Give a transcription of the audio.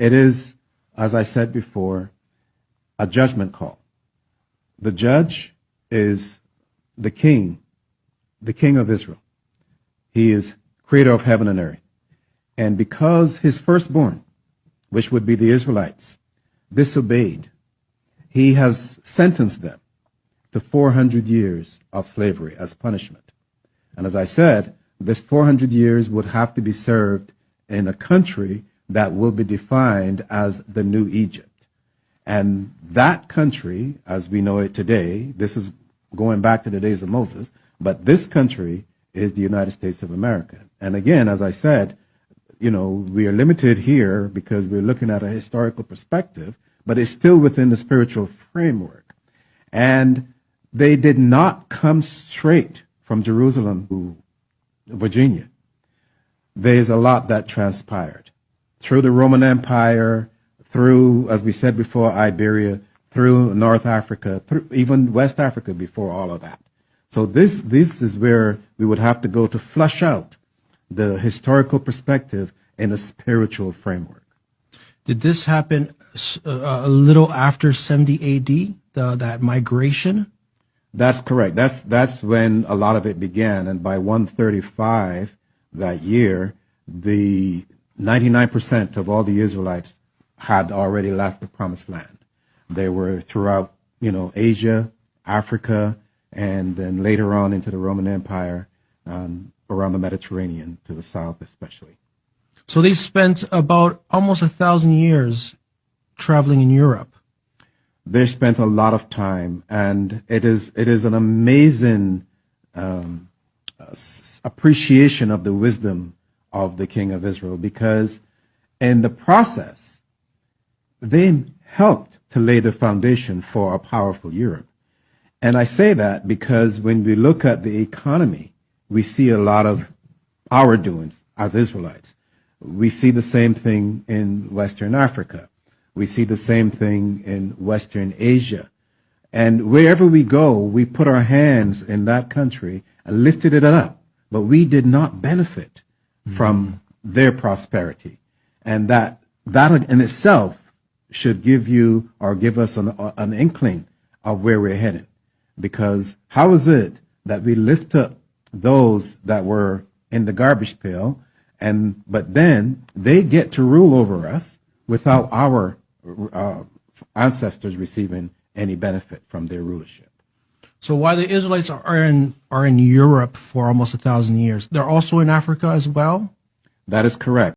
It is, as I said before, a judgment call. The judge is the king of Israel. He is creator of heaven and earth. And because his firstborn, which would be the Israelites, disobeyed, he has sentenced them to 400 years of slavery as punishment. And as I said, this 400 years would have to be served in a country that will be defined as the New Egypt. And that country, as we know it today, this is going back to the days of Moses, but this country is the United States of America. And again, as I said, we are limited here because we're looking at a historical perspective, but it's still within the spiritual framework. And they did not come straight from Jerusalem to Virginia. There's a lot that transpired through the Roman Empire, through, as we said before, Iberia, through North Africa, through even West Africa before all of that. So this is where we would have to go to flush out the historical perspective in a spiritual framework. Did this happen a little after 70 AD, that migration? That's correct. That's when a lot of it began. And by 135 that year, the 99% of all the Israelites had already left the promised land. They were throughout, Asia, Africa, and then later on into the Roman Empire, around the Mediterranean to the south especially. So they spent about almost 1,000 years traveling in Europe. They spent a lot of time, and it is an amazing appreciation of the wisdom of the King of Israel, because in the process, they helped to lay the foundation for a powerful Europe. And I say that because when we look at the economy, we see a lot of our doings as Israelites. We see the same thing in Western Africa. We see the same thing in Western Asia. And wherever we go, we put our hands in that country and lifted it up. But we did not benefit from their prosperity. And that in itself should give you or give us an inkling of where we're headed. Because how is it that we lift up those that were in the garbage pail, but then they get to rule over us without our ancestors receiving any benefit from their rulership? So while the Israelites are in Europe for almost 1,000 years, they're also in Africa as well? That is correct.